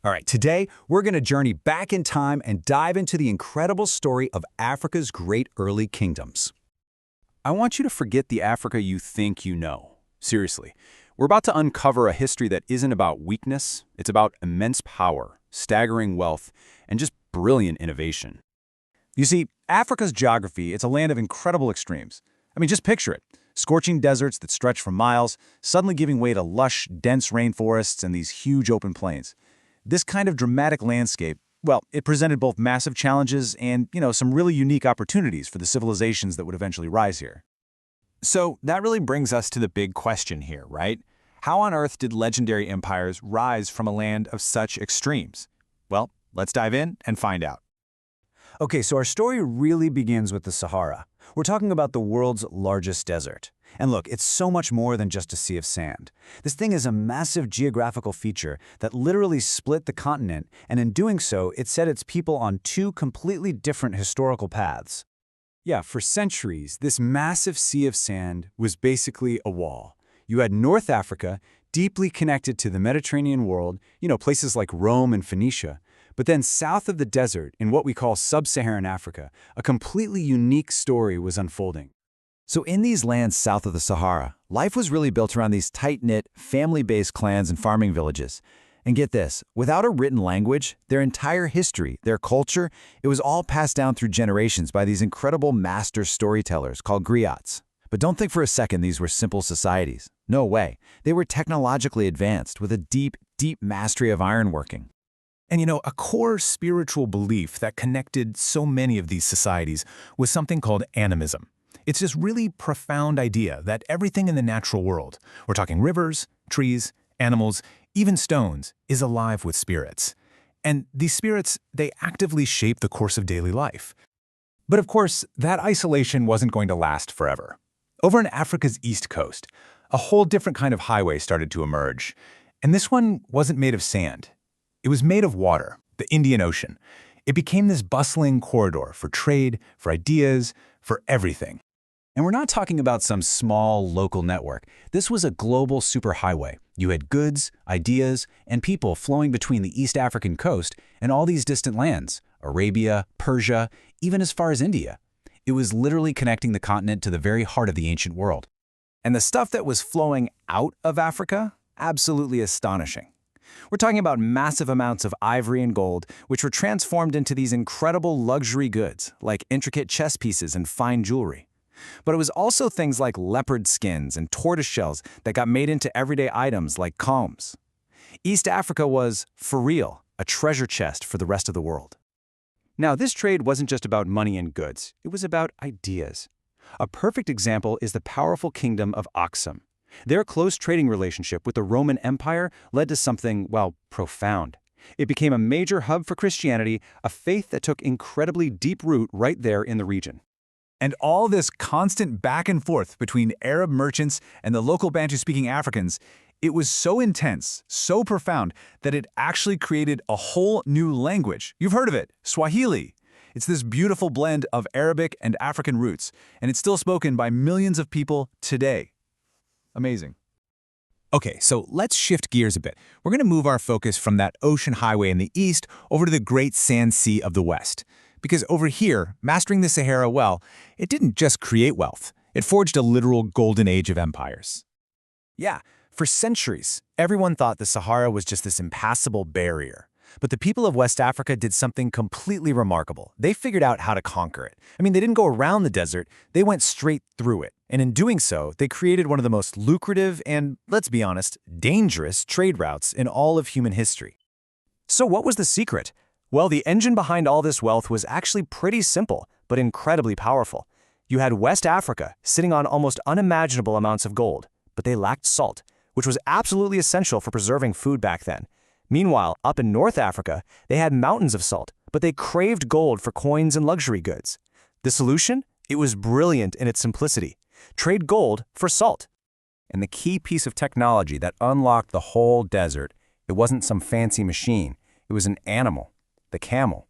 All right, today we're going to journey back in time and dive into the incredible story of Africa's great early kingdoms. I want you to forget the Africa you think you know. Seriously, we're about to uncover a history that isn't about weakness, it's about immense power, staggering wealth, and just brilliant innovation. You see, Africa's geography, it's a land of incredible extremes. I mean, just picture it. Scorching deserts that stretch for miles, suddenly giving way to lush, dense rainforests and these huge open plains. This kind of dramatic landscape, well, it presented both massive challenges and, some really unique opportunities for the civilizations that would eventually rise here. So that really brings us to the big question here, right? How on earth did legendary empires rise from a land of such extremes? Well, let's dive in and find out. Okay, so our story really begins with the Sahara. We're talking about the world's largest desert. And look, it's so much more than just a sea of sand. This thing is a massive geographical feature that literally split the continent, and in doing so, it set its people on two completely different historical paths. Yeah, for centuries, this massive sea of sand was basically a wall. You had North Africa, deeply connected to the Mediterranean world, places like Rome and Phoenicia. But then south of the desert, in what we call sub-Saharan Africa, a completely unique story was unfolding. So in these lands south of the Sahara, life was really built around these tight-knit, family-based clans and farming villages. And get this, without a written language, their entire history, their culture, it was all passed down through generations by these incredible master storytellers called griots. But don't think for a second these were simple societies. No way. They were technologically advanced with a deep, deep mastery of ironworking. And a core spiritual belief that connected so many of these societies was something called animism. It's this really profound idea that everything in the natural world, we're talking rivers, trees, animals, even stones, is alive with spirits. And these spirits, they actively shape the course of daily life. But of course, that isolation wasn't going to last forever. Over in Africa's east coast, a whole different kind of highway started to emerge. And this one wasn't made of sand. It was made of water, the Indian Ocean. It became this bustling corridor for trade, for ideas, for everything. And we're not talking about some small local network. This was a global superhighway. You had goods, ideas, and people flowing between the East African coast and all these distant lands, Arabia, Persia, even as far as India. It was literally connecting the continent to the very heart of the ancient world. And the stuff that was flowing out of Africa? Absolutely astonishing. We're talking about massive amounts of ivory and gold, which were transformed into these incredible luxury goods, like intricate chess pieces and fine jewelry. But it was also things like leopard skins and tortoise shells that got made into everyday items like combs. East Africa was, for real, a treasure chest for the rest of the world. Now, this trade wasn't just about money and goods. It was about ideas. A perfect example is the powerful kingdom of Aksum. Their close trading relationship with the Roman Empire led to something, well, profound. It became a major hub for Christianity, a faith that took incredibly deep root right there in the region. And all this constant back and forth between Arab merchants and the local Bantu-speaking Africans, it was so intense, so profound, that it actually created a whole new language. You've heard of it, Swahili. It's this beautiful blend of Arabic and African roots, and it's still spoken by millions of people today. Amazing. Okay, so let's shift gears a bit. We're going to move our focus from that ocean highway in the east over to the Great Sand Sea of the west. Because over here, mastering the Sahara well, it didn't just create wealth. It forged a literal golden age of empires. Yeah, for centuries, everyone thought the Sahara was just this impassable barrier. But the people of West Africa did something completely remarkable. They figured out how to conquer it. I mean, they didn't go around the desert, they went straight through it. And in doing so, they created one of the most lucrative and, let's be honest, dangerous trade routes in all of human history. So what was the secret? Well, the engine behind all this wealth was actually pretty simple, but incredibly powerful. You had West Africa sitting on almost unimaginable amounts of gold, but they lacked salt, which was absolutely essential for preserving food back then. Meanwhile, up in North Africa, they had mountains of salt, but they craved gold for coins and luxury goods. The solution? It was brilliant in its simplicity. Trade gold for salt. And the key piece of technology that unlocked the whole desert, it wasn't some fancy machine. It was an animal, the camel.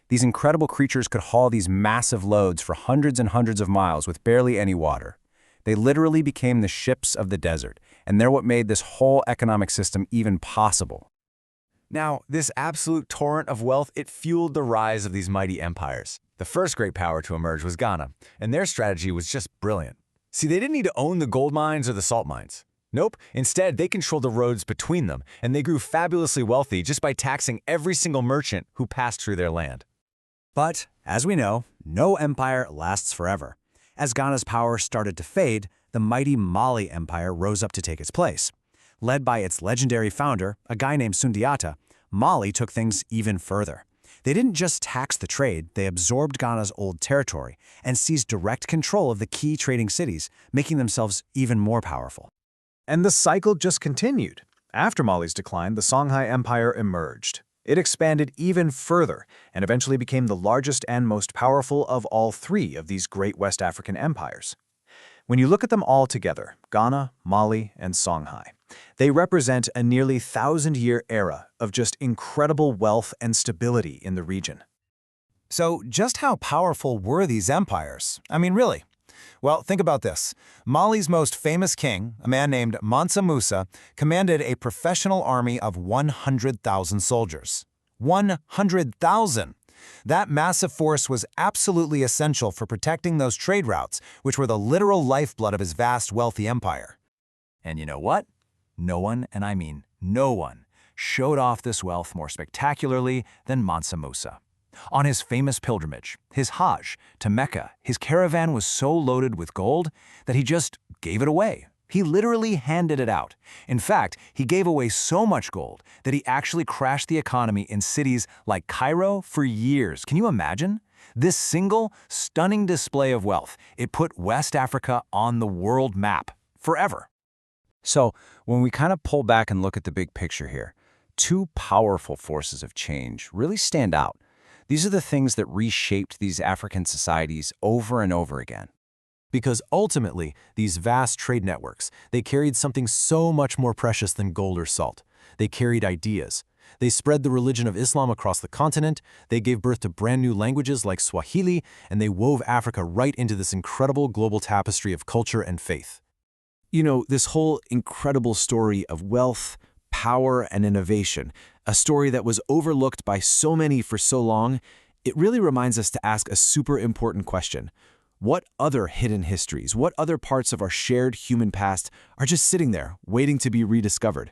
These incredible creatures could haul these massive loads for hundreds and hundreds of miles with barely any water. They literally became the ships of the desert, and they're what made this whole economic system even possible. Now, this absolute torrent of wealth, it fueled the rise of these mighty empires. The first great power to emerge was Ghana, and their strategy was just brilliant. See, they didn't need to own the gold mines or the salt mines. Nope, instead they controlled the roads between them, and they grew fabulously wealthy just by taxing every single merchant who passed through their land. But, as we know, no empire lasts forever. As Ghana's power started to fade, the mighty Mali Empire rose up to take its place. Led by its legendary founder, a guy named Sundiata, Mali took things even further. They didn't just tax the trade, they absorbed Ghana's old territory and seized direct control of the key trading cities, making themselves even more powerful. And the cycle just continued. After Mali's decline, the Songhai Empire emerged. It expanded even further and eventually became the largest and most powerful of all three of these great West African empires. When you look at them all together, Ghana, Mali, and Songhai, they represent a nearly 1,000-year era of just incredible wealth and stability in the region. So just how powerful were these empires? I mean, really? Well, think about this. Mali's most famous king, a man named Mansa Musa, commanded a professional army of 100,000 soldiers. 100,000! That massive force was absolutely essential for protecting those trade routes, which were the literal lifeblood of his vast, wealthy empire. And you know what? No one, and I mean no one, showed off this wealth more spectacularly than Mansa Musa. On his famous pilgrimage, his Hajj, to Mecca, his caravan was so loaded with gold that he just gave it away. He literally handed it out. In fact, he gave away so much gold that he actually crashed the economy in cities like Cairo for years. Can you imagine? This single, stunning display of wealth, it put West Africa on the world map forever. So, when we kind of pull back and look at the big picture here, two powerful forces of change really stand out. These are the things that reshaped these African societies over and over again. Because ultimately, these vast trade networks, they carried something so much more precious than gold or salt. They carried ideas. They spread the religion of Islam across the continent, they gave birth to brand new languages like Swahili, and they wove Africa right into this incredible global tapestry of culture and faith. You know, this whole incredible story of wealth, power, and innovation, a story that was overlooked by so many for so long, it really reminds us to ask a super important question. What other hidden histories, what other parts of our shared human past are just sitting there, waiting to be rediscovered?